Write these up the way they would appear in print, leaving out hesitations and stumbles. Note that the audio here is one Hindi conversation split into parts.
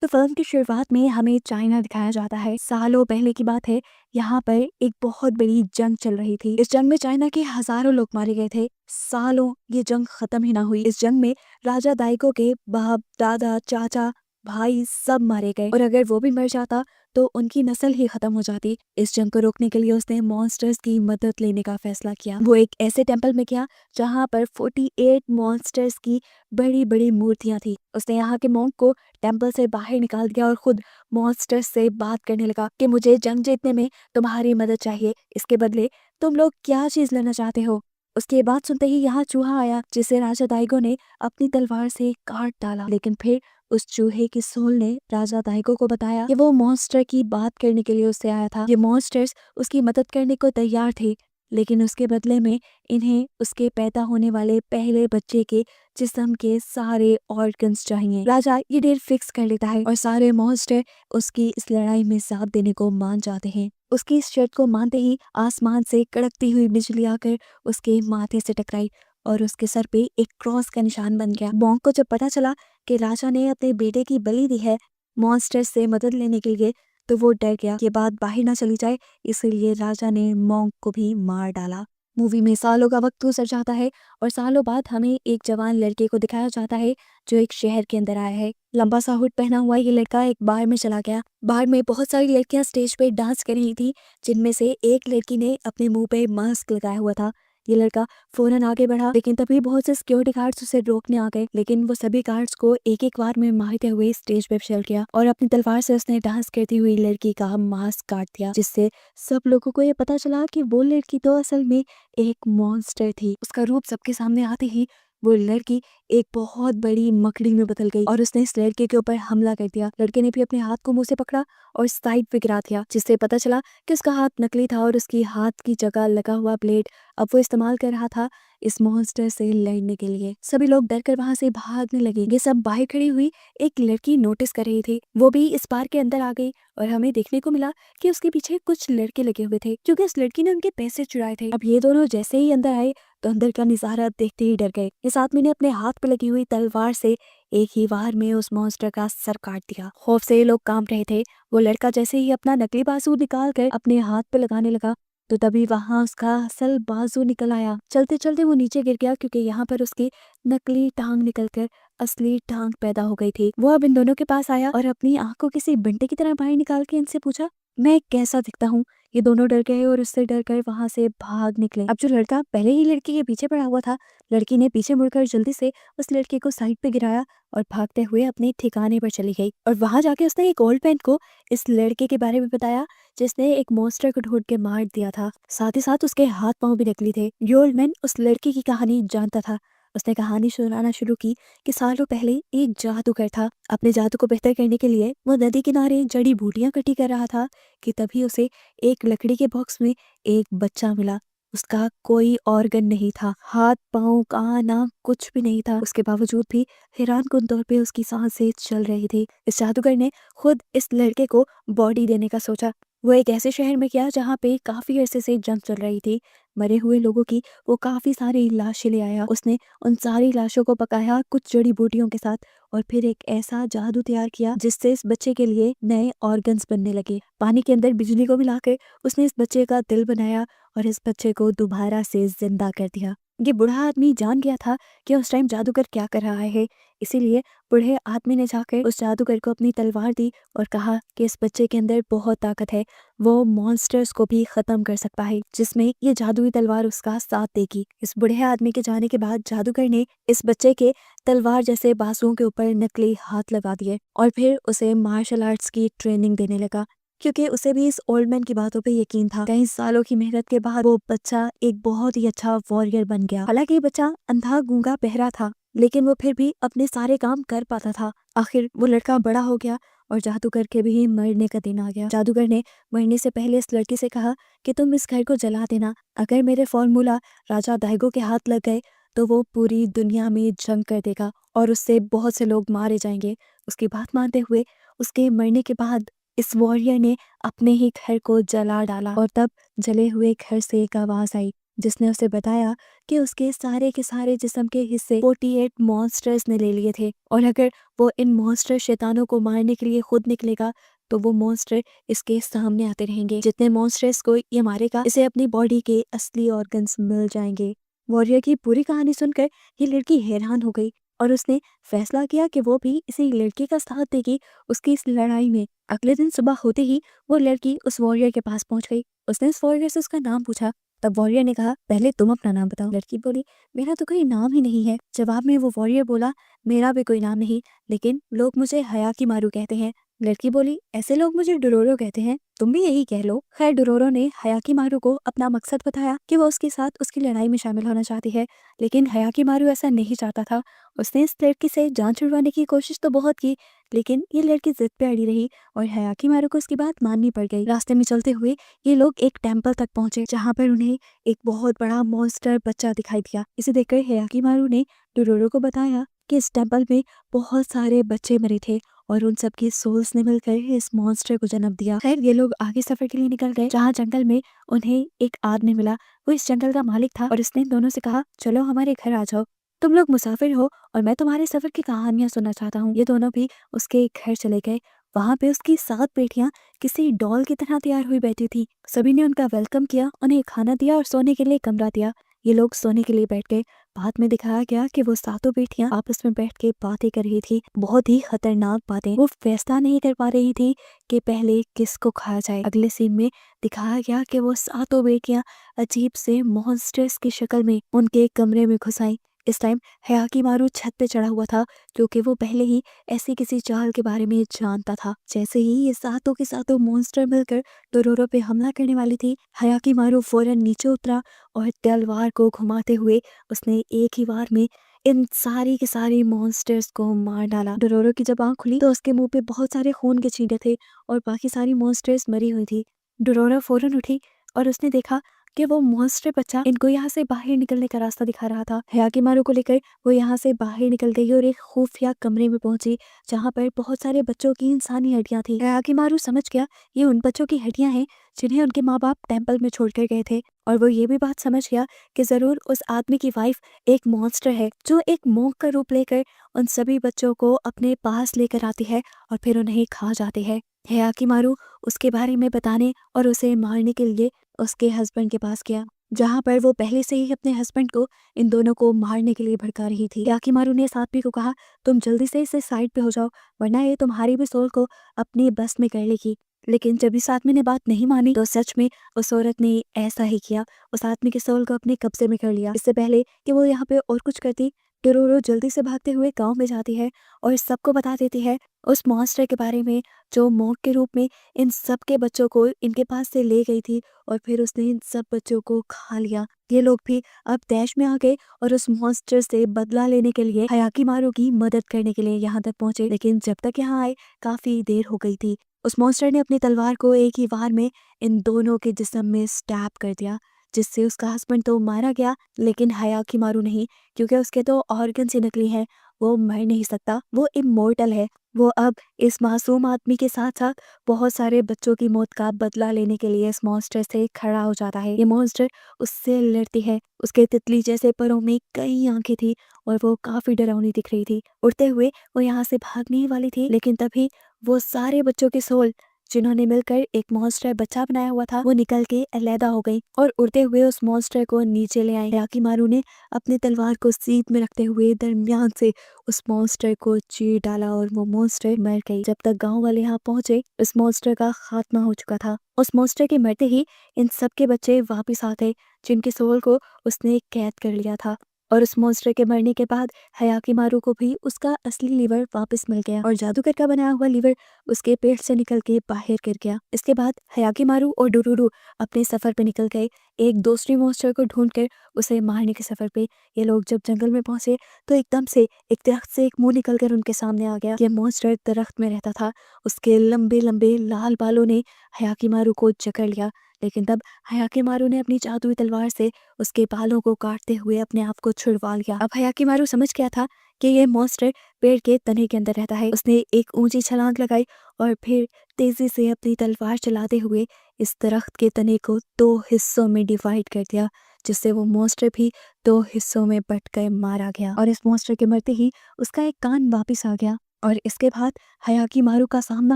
तो फिल्म की शुरुआत में हमें चाइना दिखाया जाता है। सालों पहले की बात है, यहाँ पर एक बहुत बड़ी जंग चल रही थी। इस जंग में चाइना के हजारों लोग मारे गए थे। सालों ये जंग खत्म ही ना हुई। इस जंग में राजा दाइगो के बाप, दादा, चाचा, भाई सब मारे गए, और अगर वो भी मर जाता तो उनकी नस्ल ही खत्म हो जाती। इस जंग को रोकने के लिए उसने मॉन्स्टर्स की मदद लेने का फैसला किया। वो एक ऐसे टेंपल में गया जहाँ पर 48 मॉन्स्टर्स की बड़ी बड़ी मूर्तियां थी। उसने यहाँ के मॉन्क को टेंपल से बाहर निकाल दिया और खुद मॉन्स्टर्स से बात करने लगा कि मुझे जंग जीतने में तुम्हारी मदद चाहिए, इसके बदले तुम लोग क्या चीज लेना चाहते हो। उसके बाद सुनते ही यहाँ चूहा आया, जिसे राजा दाइगो ने अपनी तलवार से काट डाला। लेकिन फिर उस चूहे की सोल ने राजा दाइगो को बताया कि वो मॉन्स्टर की बात करने के लिए उससे आया था। ये मॉन्स्टर्स उसकी मदद करने को तैयार थे, लेकिन उसके बदले में इन्हें उसके पैदा होने वाले पहले बच्चे के जिस्म के सारे ऑर्गन्स चाहिए। राजा ये डेट फिक्स कर लेता है और सारे मॉन्स्टर उसकी इस लड़ाई में साथ देने को मान जाते हैं। उसकी इस शर्त को मानते ही आसमान से कड़कती हुई बिजली आकर उसके माथे से टकराई और उसके सर पे एक क्रॉस का निशान बन गया। मॉन्क को जब पता चला कि राजा ने अपने बेटे की बलि दी है मॉन्स्टर से मदद लेने के लिए, तो वो डर गया कि बात बाहर ना चली जाए, इसलिए राजा ने मॉन्क को भी मार डाला। मूवी में सालों का वक्त गुजर जाता है और सालों बाद हमें एक जवान लड़के को दिखाया जाता है जो एक शहर के अंदर आया है। लंबा सा हुड पहना हुआ ये लड़का एक बार में चला गया। बार में बहुत सारी लड़कियां स्टेज पे डांस कर रही थी, जिनमें से एक लड़की ने अपने मुंह पे मास्क लगाया हुआ था। ये लड़का फौरन आगे बढ़ा, लेकिन तभी बहुत से सिक्योरिटी गार्ड्स उसे रोकने आ गए। लेकिन वो सभी गार्ड्स को एक एक बार में मारते हुए स्टेज पे चल गया और अपनी तलवार से उसने डांस करती हुई लड़की का मास्क काट दिया, जिससे सब लोगों को ये पता चला कि वो लड़की तो असल में एक मॉन्स्टर थी। उसका रूप सबके सामने आते ही वो लड़की एक बहुत बड़ी मकड़ी में बदल गई और उसने इस लड़के के ऊपर हमला कर दिया। लड़के ने भी अपने हाथ को मुंह से पकड़ा और साइड पे गिरा दिया, जिससे पता चला कि उसका हाथ नकली था और उसकी हाथ की जगह लगा हुआ ब्लेड अब वो इस्तेमाल कर रहा था इस मॉन्स्टर से लड़ने के लिए। सभी लोग डर कर वहां से भागने लगे। ये सब बाहर खड़ी हुई एक लड़की नोटिस कर रही थी। वो भी इस पार्क के अंदर आ गई और हमें देखने को मिला कि उसके पीछे कुछ लड़के लगे हुए थे, क्योंकि उस लड़की ने उनके पैसे चुराए थे। अब ये दोनों जैसे ही अंदर आए तो अंदर का नजारा देखते ही डर गए। इस आदमी ने अपने हाथ पे लगी हुई तलवार से एक ही वार में उस मॉन्स्टर का सर काट दिया। खौफ से ये लोग कांप रहे थे। वो लड़का जैसे ही अपना नकली बाजू निकाल कर अपने हाथ पे लगाने लगा, तो तभी वहां उसका असल बाजू निकल आया। चलते चलते वो नीचे गिर गया, क्योंकि यहाँ पर उसकी नकली टांग निकलकर असली टांग पैदा हो गई थी। वो अब इन दोनों के पास आया और अपनी आंख को किसी बंटे की तरह बाहर निकाल के इनसे पूछा, मैं कैसा दिखता हूँ। ये दोनों डर गए और उससे डर कर वहां से भाग निकले। अब जो लड़का पहले ही लड़की के पीछे पड़ा हुआ था, लड़की ने पीछे मुड़कर जल्दी से उस लड़के को साइड पे गिराया और भागते हुए अपने ठिकाने पर चली गई। और वहां जाके उसने एक ओल्ड मैन को इस लड़के के बारे में बताया जिसने एक मॉन्स्टर को ढूंढ के मार दिया था। साथ ही साथ उसके हाथ पांव भी नकली थे। ये ओल्ड मैन उस लड़की की कहानी जानता था। उसने कहानी सुनाना शुरू की कि सालों पहले एक जादूगर था। अपने जादू को बेहतर करने के लिए वो नदी किनारे जड़ी बूटियां इकट्ठी कर रहा था कि तभी उसे एक लकड़ी के बॉक्स में एक बच्चा मिला। उसका कोई ऑर्गन नहीं था, हाथ पांव कान आंख कुछ भी नहीं था। उसके बावजूद भी हैरानकुन तौर पे उसकी सांसें चल रही थी। इस जादूगर ने खुद इस लड़के को बॉडी देने का सोचा। वो एक ऐसे शहर में गया जहाँ पे काफी अरसे से जंग चल रही थी। मरे हुए लोगों की वो काफी सारी लाशें ले आया। उसने उन सारी लाशों को पकाया कुछ जड़ी बूटियों के साथ और फिर एक ऐसा जादू तैयार किया जिससे इस बच्चे के लिए नए ऑर्गन्स बनने लगे। पानी के अंदर बिजली को मिलाकर उसने इस बच्चे का दिल बनाया और इस बच्चे को दोबारा से जिंदा कर दिया। ये बूढ़ा आदमी जान गया था कि उस टाइम जादूगर क्या कर रहा है, इसीलिए बूढ़े आदमी ने जाकर उस जादूगर को अपनी तलवार दी और कहा कि इस बच्चे के अंदर बहुत ताकत है, वो मॉन्स्टर्स को भी खत्म कर सकता है, जिसमें ये जादुई तलवार उसका साथ देगी। इस बूढ़े आदमी के जाने के बाद जादूगर ने इस बच्चे के तलवार जैसे बाजुओं के ऊपर नकली हाथ लगा दिए और फिर उसे मार्शल आर्ट्स की ट्रेनिंग देने लगा, क्योंकि उसे भी इस ओल्ड मैन की बातों पे यकीन था। कई सालों की मेहनत के बाद वो बच्चा एक बहुत ही अच्छा वॉरियर बन गया। हालांकि ये बच्चा अंधा गूंगा बहरा था, लेकिन वो फिर भी अपने सारे काम कर पाता था। आखिर वो लड़का बड़ा हो गया और जादूगर के भी मरने का दिन आ गया। जादूगर ने मरने से पहले इस लड़की से कहा कि तुम इस घर को जला देना, अगर मेरे फॉर्मूला राजा दाइगो के हाथ लग गए तो वो पूरी दुनिया में जंग कर देगा और उससे बहुत से लोग मारे जाएंगे। उसकी बात मानते हुए उसके मरने के बाद इस वॉरियर ने अपने ही घर को जला डाला और तब जले हुए घर से एक आवाज आई, जिसने उसे बताया कि उसके सारे के सारे जिस्म के हिस्से 48 मॉन्स्टर्स ने ले लिए थे और अगर वो इन मॉन्स्टर शैतानों को मारने के लिए खुद निकलेगा तो वो मॉन्स्टर इसके सामने आते रहेंगे। जितने मॉन्स्टर्स को ये मारेगा इसे अपनी बॉडी के असली ऑर्गन्स मिल जाएंगे। वॉरियर की पूरी कहानी सुनकर ये लड़की हैरान हो गई और उसने फैसला किया कि वो भी इसी लड़के का साथ देगी उसकी इस लड़ाई में। अगले दिन सुबह होते ही वो लड़की उस वॉरियर के पास पहुंच गई। उसने उस वॉरियर से उसका नाम पूछा। तब वॉरियर ने कहा, पहले तुम अपना नाम बताओ। लड़की बोली, मेरा तो कोई नाम ही नहीं है। जवाब में वो वॉरियर बोला, मेरा भी कोई नाम नहीं, लेकिन लोग मुझे हयाकीमारू कहते हैं। लड़की बोली, ऐसे लोग मुझे डोरोरो कहते हैं, तुम भी यही कह लो। खैर डोरोरो ने हयाकीमारू को अपना मकसद बताया कि वो उसके साथ उसकी लड़ाई में शामिल होना चाहती है, लेकिन हयाकीमारू ऐसा नहीं चाहता था। उसने इस लड़की से जान छुड़वाने की कोशिश तो बहुत की, लेकिन ये लड़की जिद पे अड़ी रही और हयाकीमारू को उसकी बात माननी पड़ गई। रास्ते में चलते हुए ये लोग एक टेम्पल तक पहुंचे जहाँ पर उन्हें एक बहुत बड़ा मॉन्स्टर बच्चा दिखाई दिया। इसे देखकर हयाकीमारू ने डोरोरो को बताया कि इस टेम्पल में बहुत सारे बच्चे मरे थे और उन सबकी सोल्स ने मिलकर इस मॉन्स्टर को जन्म दिया। खैर ये लोग आगे सफर के लिए निकल गए जहाँ जंगल में उन्हें एक आदमी मिला। वो इस जंगल का मालिक था और इसने दोनों से कहा, चलो हमारे घर आ जाओ, तुम लोग मुसाफिर हो और मैं तुम्हारे सफर की कहानियां सुनना चाहता हूँ। ये दोनों भी उसके घर चले गए। वहाँ पे उसकी 7 बेटियां किसी डॉल की तरह तैयार हुई बैठी थी। सभी ने उनका वेलकम किया, उन्हें खाना दिया और सोने के लिए कमरा दिया। ये लोग सोने के लिए बैठ गए। बाद में दिखाया गया कि वो 7 बेटियां आपस में बैठ के बातें कर रही थी, बहुत ही खतरनाक बातें। वो फैसला नहीं कर पा रही थी कि पहले किसको खाया जाए। अगले सीन में दिखाया गया कि वो 7 बेटियां अजीब से मॉन्स्टर्स की शक्ल में उनके कमरे में घुस आई। इस टाइम हयाकीमारू छत पे चढ़ा हुआ था क्योंकि वो पहले ही ऐसी किसी चाल के बारे में जानता था। जैसे ही ये 7 के 7 मॉन्स्टर मिलकर डोरोरो पे हमला करने वाली थी, हयाकीमारू फौरन नीचे उतरा और तलवार को घुमाते हुए उसने एक ही बार में इन सारी के सारे मॉन्स्टर्स को मार डाला। डोरोरो की जब आंख खुली तो उसके मुंह पे बहुत सारे खून के छींटे थे और बाकी सारी मॉन्स्टर्स मरी हुई थी। डोरोरो फौरन उठी और उसने देखा कि वो मॉन्स्टर बच्चा इनको यहाँ से बाहर निकलने का रास्ता दिखा रहा था। हयाकीमारू को लेकर वो यहाँ से बाहर निकल गई और एक खुफिया कमरे में पहुंची जहाँ पर बहुत सारे बच्चों की इंसानी हड्डियां थी। हयाकीमारू समझ गया ये उन बच्चों की हड्डियां हैं जिन्हें उनके माँ बाप टेम्पल में छोड़कर गए थे और वो ये भी बात समझ गया कि जरूर उस आदमी की वाइफ एक मॉन्स्टर है जो एक मोंक का रूप लेकर उन सभी बच्चों को अपने पास लेकर आती है और फिर उन्हें खा जाती है। हयाकीमारू उसके बारे में बताने और उसे मारने के लिए उसके हस्बैंड के पास गया जहाँ पर वो पहले से ही अपने हस्बैंड को इन दोनों को मारने के लिए भड़का रही थी। हयाकीमारू ने इस आदमी को कहा, तुम जल्दी से इसे साइड पे हो जाओ वरना ये तुम्हारी भी सोल को अपनी बस में कर लेगी। लेकिन जब इस आदमी ने बात नहीं मानी तो सच में उस औरत ने ऐसा ही किया, उस आदमी के सोल को अपने कब्जे में कर लिया। इससे पहले कि वो यहाँ पे और कुछ करती, डोरोरो जल्दी से भागते हुए गांव में जाती है और सबको बता देती है उस मॉन्स्टर के बारे में जो मॉन्क के रूप में इन सब के बच्चों को इनके पास से ले गई थी और फिर उसने इन सब बच्चों को खा लिया। ये लोग भी अब दैश में आ गए और उस मॉन्स्टर से बदला लेने के लिए हयाकीमारू की मदद करने के लिए यहाँ तक पहुंचे। लेकिन जब तक यहाँ आए काफी देर हो गई थी। उस मॉन्स्टर ने अपनी तलवार को एक ही वार में इन दोनों के जिस्म में स्टैब कर दिया जिससे उसका हस्बैंड तो मारा गया लेकिन हयाकीमारू नहीं, क्योंकि उसके तो ऑर्गन से नकली हैं, वो मर नहीं सकता, वो इमोर्टल है। वो अब इस मासूम आदमी के साथ साथ बहुत सारे बच्चों की मौत का बदला लेने के लिए इस मॉन्स्टर से खड़ा हो जाता है। ये मॉन्स्टर उससे लड़ती है। उसके तितली जैसे परों में कई आंखें थी और वो काफी डरावनी दिख रही थी। उड़ते हुए वो यहाँ से भागने ही वाली थी लेकिन तभी वो सारे बच्चों के सोल जिन्होंने मिलकर एक मॉन्स्टर बच्चा बनाया हुआ था वो निकल के अलहदा हो गई और उड़ते हुए उस मॉन्स्टर को नीचे ले आई। हयाकीमारू ने अपनी तलवार को सीध में रखते हुए दरमियान से उस मॉन्स्टर को चीर डाला और वो मॉन्स्टर मर गई। जब तक गांव वाले यहाँ पहुंचे उस मॉन्स्टर का खात्मा हो चुका था। उस मॉन्स्टर के मरते ही इन सबके बच्चे वापस आते जिनके सोल को उसने कैद कर लिया था और उस मॉन्स्टर के मरने के बाद हयाकीमारू को भी उसका असली लीवर वापस मिल गया और जादूगर का बनाया हुआ लीवर उसके पेट से निकल के बाहर गिर गया। इसके बाद हयाकीमारू और डोरोरो अपने सफर पे निकल गए एक दूसरे मॉन्स्टर को ढूंढकर उसे मारने के सफर पे। ये लोग जब जंगल में पहुंचे तो एकदम से एक दरख्त से एक मुंह निकलकर उनके सामने आ गया। ये मॉन्स्टर दरख्त में रहता था। उसके लंबे लंबे लाल बालों ने हयाकीमारू को जकड़ लिया लेकिन तब हयाकीमारू ने अपनी जादुई तलवार से उसके बालों को काटते हुए अपने आप को छुड़वा लिया। अब हयाकीमारू समझ गया था कि ये मॉन्स्टर पेड़ के तने के अंदर रहता है। उसने एक ऊंची छलांग लगाई और फिर तेजी से अपनी तलवार चलाते हुए इस दरख्त के तने को 2 हिस्सों में डिवाइड कर दिया जिससे वो मॉन्स्टर भी 2 हिस्सों में बँटकर मारा गया और इस मॉन्स्टर के मरते ही उसका एक कान वापिस आ गया। और इसके बाद हयाकीमारू का सामना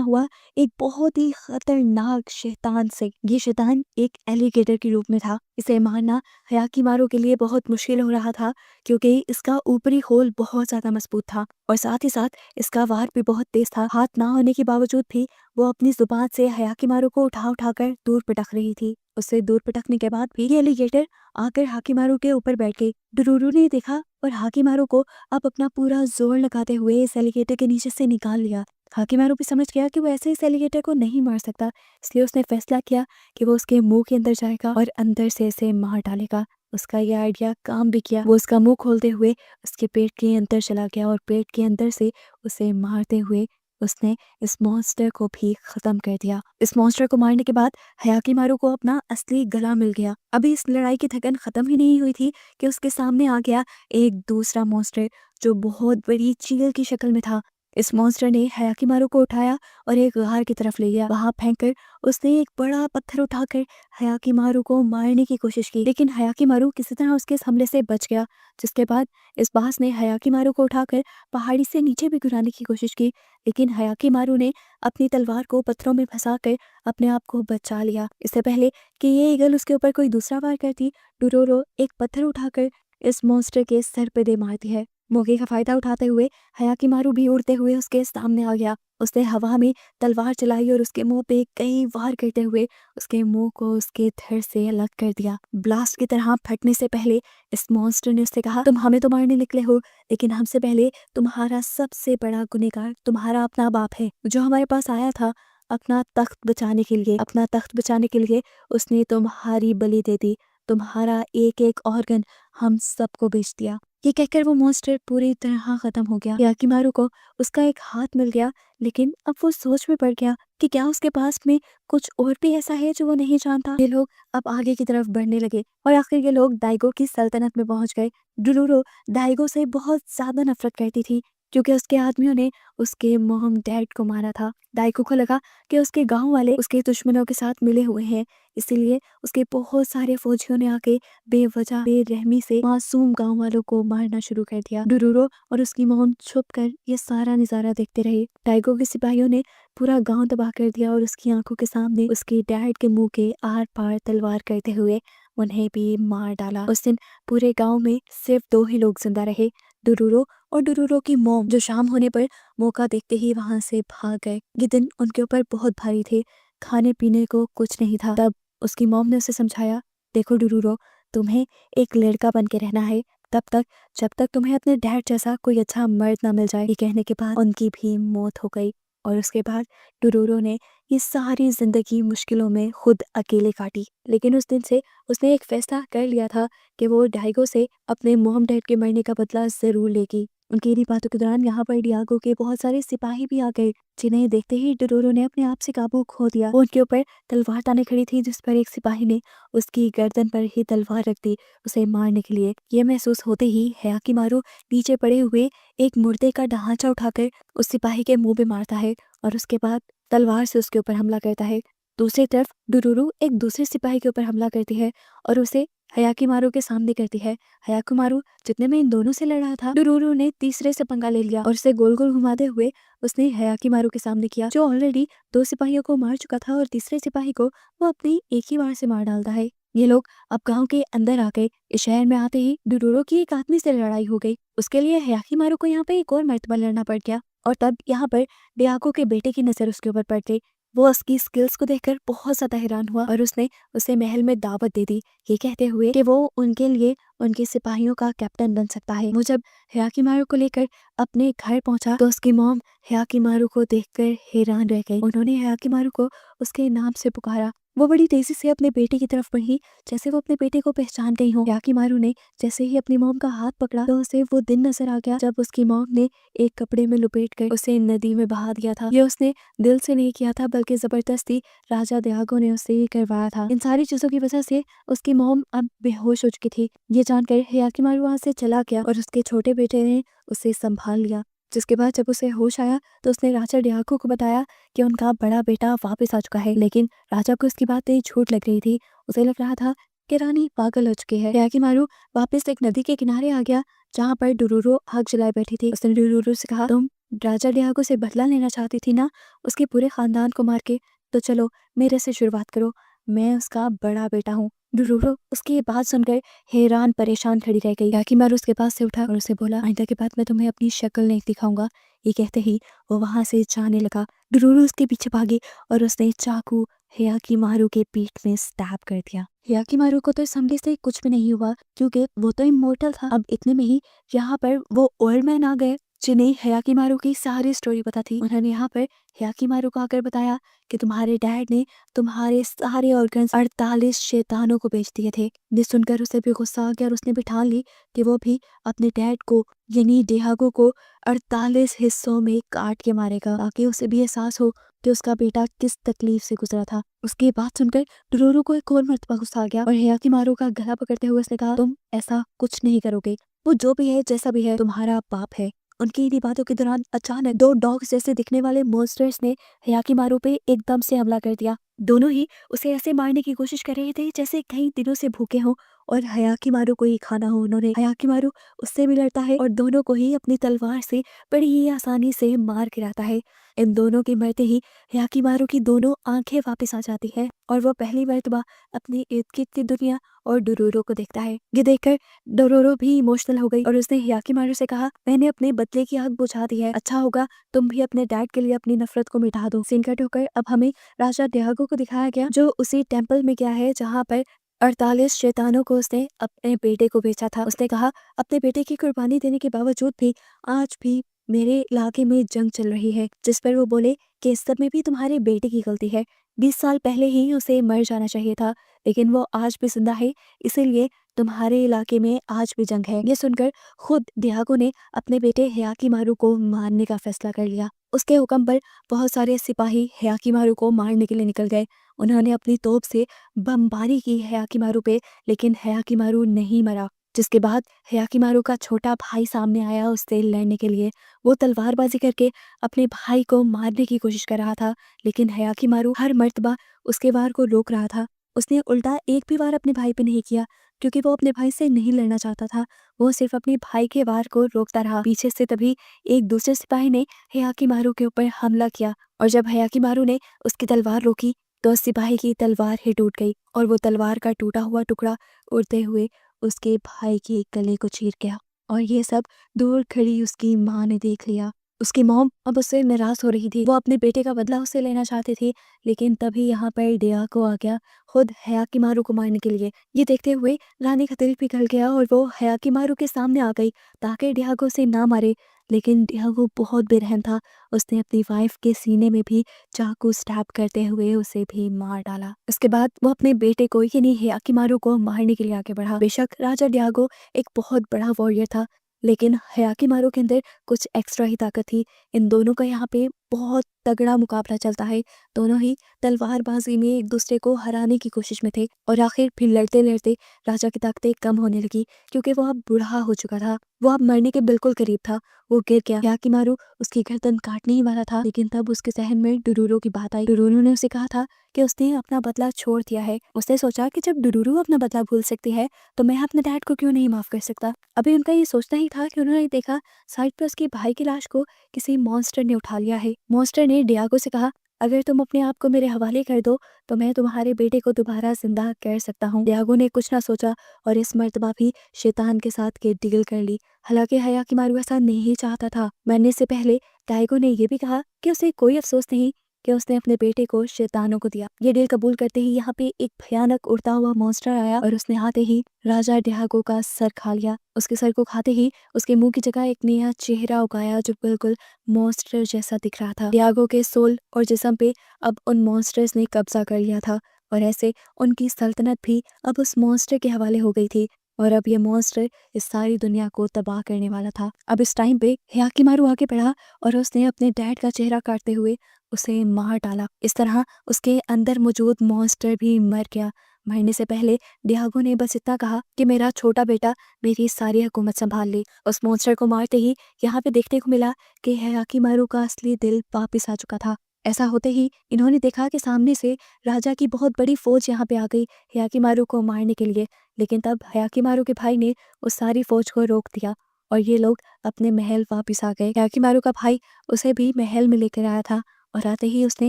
हुआ एक बहुत ही खतरनाक शैतान से। ये शैतान एक एलिगेटर के रूप में था। इसे मारना हयाकीमारू के लिए बहुत मुश्किल हो रहा था क्योंकि इसका ऊपरी खोल बहुत ज्यादा मजबूत था और साथ ही साथ इसका वार भी बहुत तेज था। हाथ ना होने के बावजूद भी वो अपनी जुबान से हयाकीमारू को उठा उठाकर दूर पटक रही थी। उससे दूर पटकने के बाद भी ये एलिगेटर आकर हाकीमारू के ऊपर बैठ गई। डुरूरू ने देखा और हाकीमारू को अब अपना पूरा जोर लगाते हुए इस एलिगेटर के नीचे से निकाल लिया। हाकीमारू भी समझ गया कि वो ऐसे इस एलिगेटर को नहीं मार सकता, इसलिए उसने फैसला किया कि वो उसके मुंह के अंदर जाएगा और अंदर से इसे मार डालेगा। उसका ये आइडिया काम भी किया। वो उसका मुंह खोलते हुए उसके पेट के अंदर चला गया और पेट के अंदर से उसे मारते हुए उसने इस मॉन्स्टर को भी खत्म कर दिया। इस मॉन्स्टर को मारने के बाद हयाकीमारू को अपना असली गला मिल गया। अभी इस लड़ाई की थकन खत्म ही नहीं हुई थी कि उसके सामने आ गया एक दूसरा मॉन्स्टर जो बहुत बड़ी चील की शक्ल में था। इस मॉन्स्टर ने हयाकीमारू को उठाया और एक गार की तरफ ले गया। वहां फेंककर उसने एक बड़ा पत्थर उठाकर हयाकीमारू को मारने की कोशिश की, लेकिन हयाकीमारू किसी तरह उसके इस हमले से बच गया। जिसके बाद इस बास ने हयाकीमारू को उठाकर पहाड़ी से नीचे भी गिराने की कोशिश की, लेकिन हयाकीमारू ने अपनी तलवार को पत्थरों में फंसाकर अपने आप को बचा लिया। इससे पहले कि ये ईगल उसके ऊपर कोई दूसरा वार करती, डुरोरो एक पत्थर उठाकर इस मॉन्स्टर के सर पे दे मारती है। मौके का फायदा उठाते हुए हयाकीमारू भी उड़ते हुए उसके सामने आ गया। उसने हवा में तलवार चलाई और उसके मुंह पे कई वार करते हुए उसके मुंह को उसके धड़ से अलग कर दिया। ब्लास्ट की तरह फटने से पहले इस मॉन्स्टर ने उससे कहा, तुम हमें तो मारने निकले हो, लेकिन हमसे पहले तुम्हारा सबसे बड़ा गुनहगार तुम्हारा अपना बाप है, जो हमारे पास आया था अपना तख्त बचाने के लिए। अपना तख्त बचाने के लिए उसने तुम्हारी बलि दे दी, तुम्हारा एक एक ऑर्गन हम सबको बेच दिया। ये कहकर वो मॉन्स्टर पूरी तरह खत्म हो गया। हयाकीमारू को उसका एक हाथ मिल गया, लेकिन अब वो सोच में पड़ गया कि क्या उसके पास में कुछ और भी ऐसा है जो वो नहीं जानता। ये लोग अब आगे की तरफ बढ़ने लगे और आखिर ये लोग दाइगो की सल्तनत में पहुंच गए। डुरूरो दाइगो से बहुत ज्यादा नफरत करती थी क्योंकि उसके आदमियों ने उसके मॉम डैड को मारा था। दाइगो को लगा कि उसके गांव वाले उसके दुश्मनों के साथ मिले हुए हैं, इसीलिए उसके बहुत सारे फौजियों ने आके बेवजह बेरहमी से मासूम गांव वालों को मारना शुरू कर दिया। डुरूरो और उसकी मॉम छुपकर ये सारा नजारा देखते रहे। दाइगो के सिपाहियों ने पूरा गांव तबाह कर दिया और उसकी आंखों के सामने उसके डैड के मुंह के आर पार तलवार करते हुए उन्हें भी मार डाला। उस दिन पूरे गांव में सिर्फ 2 ही लोग जिंदा रहे, डुरूरो और डुरूरो की मॉम, जो शाम होने पर मौका देखते ही वहां से भाग गए। ये दिन उनके ऊपर बहुत भारी थे, खाने पीने को कुछ नहीं था। तब उसकी मॉम ने उसे समझाया, देखो डुरूरो, तुम्हें एक लड़का बन के रहना है तब तक जब तक तुम्हें अपने डैड जैसा कोई अच्छा मर्द ना मिल जाए। ये कहने के बाद उनकी भी मौत हो गई और उसके बाद डुरूरो ने ये सारी जिंदगी मुश्किलों में खुद अकेले काटी। लेकिन उस दिन से उसने एक फैसला कर लिया था कि वो डाइगो से अपने मॉम डैड के मरने का बदला जरूर लेगी। उनकी इन्हीं बातों के दौरान यहाँ पर डियागो के बहुत सारे सिपाही भी आ गए, जिन्हें देखते ही डुरूरो ने अपने आप से काबू खो दिया। वो उनके ऊपर तलवार ताने खड़ी थी, जिस पर एक सिपाही ने उसकी गर्दन पर ही तलवार रख दी उसे मारने के लिए। ये महसूस होते ही हयाकीमारू नीचे पड़े हुए एक मुर्दे का ढांचा उठाकर उस सिपाही के मुंह पे मारता है और उसके बाद तलवार से उसके ऊपर हमला करता है। दूसरी तरफ डुरूरू एक दूसरे सिपाही के ऊपर हमला करती है और उसे हयाकीमारू के सामने करती है। हयाकीमारू जितने में इन दोनों से लड़ रहा था, डुरूरू ने तीसरे से पंगा ले लिया और उसे गोल गोल घुमाते हुए उसने हयाकीमारू के सामने किया, जो ऑलरेडी 2 सिपाहियों को मार चुका था और तीसरे सिपाही को वो अपनी एक ही वार से मार डालता है। ये लोग अब गांव के अंदर आ गए। इस शहर में आते ही डुरूरो की एक आदमी से लड़ाई हो गई। उसके लिए हयाकीमारू को यहाँ पे एक और मर्तबा लड़ना पड़ गया और तब यहाँ पर डियागो के बेटे की नजर उसके ऊपर पड़ गई। वो उसकी स्किल्स को देखकर बहुत ज्यादा हैरान हुआ और उसने उसे महल में दावत दे दी, ये कहते हुए कि वो उनके लिए उनके सिपाहियों का कैप्टन बन सकता है। वो जब हयाकीमारू को लेकर अपने घर पहुंचा तो उसकी मॉम हयाकीमारू को देखकर हैरान रह गई। उन्होंने हयाकीमारू को उसके नाम से पुकारा। वो बड़ी तेजी से अपने बेटे की तरफ बढ़ी, जैसे वो अपने बेटे को पहचान गई हो। हयाकीमारू ने जैसे ही अपनी मॉम का हाथ पकड़ा तो उसे वो दिन नजर आ गया जब उसकी मॉम ने एक कपड़े में लुपेट कर उसे नदी में बहा दिया था। ये उसने दिल से नहीं किया था, बल्कि जबरदस्ती राजा डियागो ने उससे ये करवाया था। इन सारी चीजों की वजह से उसकी मॉम अब बेहोश हो चुकी थी। ये जानकर हयाकीमारू वहां से चला गया और उसके छोटे बेटे ने उसे संभाल लिया। जिसके बाद जब उसे होश आया तो उसने राजा डियागो को बताया कि उनका बड़ा बेटा वापस आ चुका है, लेकिन राजा को इसकी बात झूठ लग रही थी। उसे लग रहा था कि रानी पागल हो चुकी है। हियाकिमारू वापस एक नदी के किनारे आ गया जहाँ पर डुरूरो आग जलाए बैठी थी। उसने डुरूरो से कहा, तुम राजा डियागो से बदला लेना चाहती थी ना, उसके पूरे खानदान को मार के, तो चलो मेरे से शुरुआत करो, मैं उसका बड़ा बेटा हूँ। डुरूरो उसकी ये बात सुनकर हैरान परेशान खड़ी रह गई। हियाकिमारू उसके पास से उठा और उसे बोला, आइंदा के बाद मैं तुम्हें अपनी शक्ल नहीं दिखाऊंगा। ये कहते ही वो वहां से जाने लगा। डुरूरो उसके पीछे भागी और उसने चाकू हियाकिमारू के पीठ में स्टैब कर दिया। हियाकिमारू को तो इस हमले से कुछ भी नहीं हुआ क्योंकि वो तो इमोर्टल था। अब इतने में ही यहाँ पर वो ओल्ड मैन आ गए जिन्हें हियाकिमारू की सारी स्टोरी पता थी। उन्होंने यहाँ पर हियाकिमारू को आकर बताया कि तुम्हारे डैड ने तुम्हारे सारे ऑर्गन्स 48 शैतानों को बेच दिए थे। ये सुनकर उसे भी गुस्सा आ गया और उसने भी ठान ली कि वो भी अपने डैड को यानी डियागो को 48 हिस्सों में काट के मारेगा ताकि उसे भी एहसास हो कि उसका बेटा किस तकलीफ से गुजरा था। उसकी बात सुनकर डोरोरो को एक और मर्तबा गुस्सा आ गया और हियाकिमारू का गला पकड़ते हुए उसने कहा, तुम ऐसा कुछ नहीं करोगे, वो जो भी है जैसा भी है तुम्हारा बाप है। उनकी इन्हीं बातों के दौरान अचानक दो डॉग्स जैसे दिखने वाले मॉन्स्टर्स ने हियाकिमारू पे एकदम से हमला कर दिया। दोनों ही उसे ऐसे मारने की कोशिश कर रहे थे जैसे कई दिनों से भूखे हों और हियाकिमारू को ही खाना हो उन्होंने। हियाकिमारू उससे भी लड़ता है और दोनों को ही अपनी तलवार से बड़ी ही आसानी से मार गिराता है। इन दोनों के मरते ही हियाकिमारू की दोनों आंखें वापस आ जाती है और वो पहली मर्तबा अपनी इर्द गिर्द की दुनिया और डोरोरो को देखता है। ये देखकर डोरोरो भी इमोशनल हो गई और उसने हियाकिमारू से कहा, मैंने अपने बदले की आग बुझा दी है, अच्छा होगा तुम भी अपने डैड के लिए अपनी नफरत को मिटा दो। सीन कट होकर अब हमें राजा डियागो को दिखाया गया जो उसी टेम्पल में गया है जहाँ पर 48 शैतानों को उसने अपने बेटे को बेचा था। उसने कहा, अपने बेटे की कुर्बानी देने के बावजूद भी आज भी मेरे इलाके में जंग चल रही है। जिस पर वो बोले कि इस सब में भी तुम्हारे बेटे की गलती है, 20 साल पहले ही उसे मर जाना चाहिए था, लेकिन वो आज भी जिंदा है, इसीलिए तुम्हारे इलाके में आज भी जंग है। ये सुनकर खुद डियागो ने अपने बेटे हियाकिमारू को मारने का फैसला कर लिया। उसके हुक्म पर बहुत सारे सिपाही हियाकिमारू को मारने के लिए निकल गए। उन्होंने अपनी तोप से बमबारी की हियाकिमारू पे, लेकिन हियाकिमारू नहीं मरा। जिसके बाद हियाकिमारू का छोटा भाई सामने आया उससे लड़ने के लिए। वो तलवारबाजी करके अपने भाई को मारने की कोशिश कर रहा था, लेकिन हियाकिमारू हर मर्तबा उसके वार को रोक रहा था। उसने उल्टा एक भी वार अपने भाई पे नहीं किया क्योंकि वो अपने भाई से नहीं लड़ना चाहता था। वो सिर्फ अपने भाई के वार को रोकता रहा। पीछे से तभी एक दूसरे सिपाही ने हियाकिमारू के ऊपर हमला किया और जब हियाकिमारू ने उसकी तलवार रोकी तो उस सिपाही की तलवार ही टूट गई और वो तलवार का टूटा हुआ टुकड़ा उड़ते हुए उसके भाई के गले को चीर गया। और ये सब दूर खड़ी उसकी माँ ने देख लिया। उसकी मॉम अब उससे नाराज हो रही थी। वो अपने बेटे का बदला उससे लेना चाहती थी, लेकिन तभी यहाँ पर डियागो आ गया खुद हियाकिमारू को मारने के लिए। ये देखते हुए रानी का दिल पिघल गया और वो हियाकिमारू के सामने आ गई ताकि डियागो से ना मारे, लेकिन डियागो बहुत बेरहम था। उसने अपनी वाइफ के सीने में भी चाकू स्टैब करते हुए उसे भी मार डाला। उसके बाद वो अपने बेटे को यानी हियाकिमारू को मारने के लिए आगे बढ़ा। बेशक राजा डियागो एक बहुत बड़ा वॉरियर था, लेकिन हियाकिमारू के अंदर कुछ एक्स्ट्रा ही ताकत थी। इन दोनों का यहाँ पे बहुत तगड़ा मुकाबला चलता है। दोनों ही तलवारबाजी में एक दूसरे को हराने की कोशिश में थे और आखिर फिर लड़ते लड़ते राजा की ताकतें कम होने लगी क्योंकि वो अब बूढ़ा हो चुका था। वो अब मरने के बिल्कुल करीब था। वो गिर गया। हियाकिमारू उसकी गर्दन काटने ही वाला था, लेकिन तब उसके जहन में डुरूरो की बात आई। डुरूरो ने उसे कहा था कि उसने अपना बदला छोड़ दिया है। उसने सोचा कि जब डुरूरो अपना बदला भूल सकती है तो मैं अपने डैड को क्यों नहीं माफ कर सकता। अभी उनका ये सोचना ही था कि उन्होंने देखा साइड पर उसके भाई की लाश को किसी मॉन्स्टर ने उठा लिया है। मॉन्स्टर ने डियागो से कहा, अगर तुम अपने आप को मेरे हवाले कर दो तो मैं तुम्हारे बेटे को दोबारा जिंदा कर सकता हूँ। डियागो ने कुछ ना सोचा और इस मर्तबा भी शैतान के साथ के डील कर ली। हालांकि हियाकिमारू ऐसा नहीं चाहता था। मरने से पहले डाइगो ने यह भी कहा कि उसे कोई अफसोस नहीं कि उसने अपने बेटे को शैतानों को दिया। ये डील कबूल करते ही यहाँ पे एक भयानक उड़ता हुआ मॉन्स्टर आया और उसने आते ही राजा डियागो का सर खा लिया। उसके सर को खाते ही उसके मुंह की जगह एक नया चेहरा उगाया जो बिल्कुल मॉन्स्टर जैसा दिख रहा था। डियागो के सोल और जिस्म पे अब उन मॉन्स्टर्स ने कब्जा कर लिया था और ऐसे उनकी सल्तनत भी अब उस मॉन्स्टर के हवाले हो गई थी और अब ये मॉन्स्टर इस सारी दुनिया को तबाह करने वाला था। अब इस टाइम पे हियाकिमारू आगे बढ़ा और उसने अपने डैड का चेहरा काटते हुए उसे मार डाला। इस तरह उसके अंदर मौजूद मॉन्स्टर भी मर गया। मरने से पहले डियागो ने बस इतना कहा कि मेरा छोटा बेटा मेरी सारी हुकूमत संभाल ले। उस मॉन्स्टर को मारते ही यहाँ पे देखने को मिला कि हियाकिमारू का असली दिल वापिस आ चुका था। ऐसा होते ही इन्होंने देखा कि सामने से राजा की बहुत बड़ी फौज यहाँ पे आ गई हयाकीमारू को मारने के लिए। लेकिन तब हयाकीमारू के भाई ने उस सारी फौज को रोक दिया और ये लोग अपने महल वापस आ गए। हयाकीमारू का भाई उसे भी महल में लेकर आया था और आते ही उसने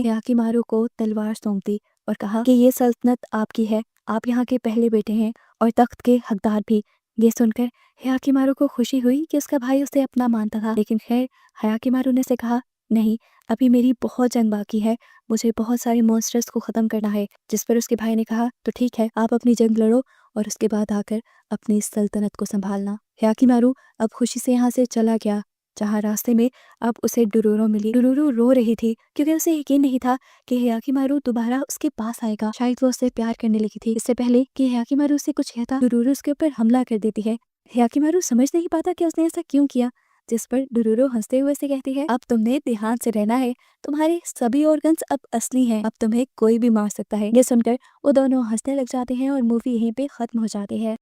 हयाकीमारू को तलवार सौंप दी और कहा कि ये सल्तनत आपकी है, आप यहाँ के पहले बेटे हैं और तख्त के हकदार भी। ये सुनकर हयाकीमारू को खुशी हुई कि उसका भाई उसे अपना मानता था। लेकिन खैर हयाकीमारू ने से कहा, नहीं, अभी मेरी बहुत जंग बाकी है, मुझे बहुत सारे मॉन्स्टर्स को ख़त्म करना है। जिस पर उसके भाई ने कहा, तो ठीक है, आप अपनी जंग लड़ो और उसके बाद आकर अपनी सल्तनत को संभालना। हयाकीमारू अब खुशी से यहाँ से चला गया, जहाँ रास्ते में अब उसे डुरूरो मिली। डुरूरो रो रही थी क्योंकि उसे यकीन नहीं था कि हयाकीमारू दोबारा उसके पास आएगा। शायद वो उससे प्यार करने लगी थी। इससे पहले कि हयाकीमारू उससे कुछ कहता, डुरूरो उसके ऊपर हमला कर देती है। हयाकीमारू समझ नहीं पाता कि उसने ऐसा क्यों किया। जिस पर डुरूरो हंसते हुए से कहती है, अब तुमने ध्यान से रहना है, तुम्हारे सभी ऑर्गन्स अब असली हैं, अब तुम्हें कोई भी मार सकता है। ये सुनकर वो दोनों हंसने लग जाते हैं और मूवी यहीं पे खत्म हो जाती है।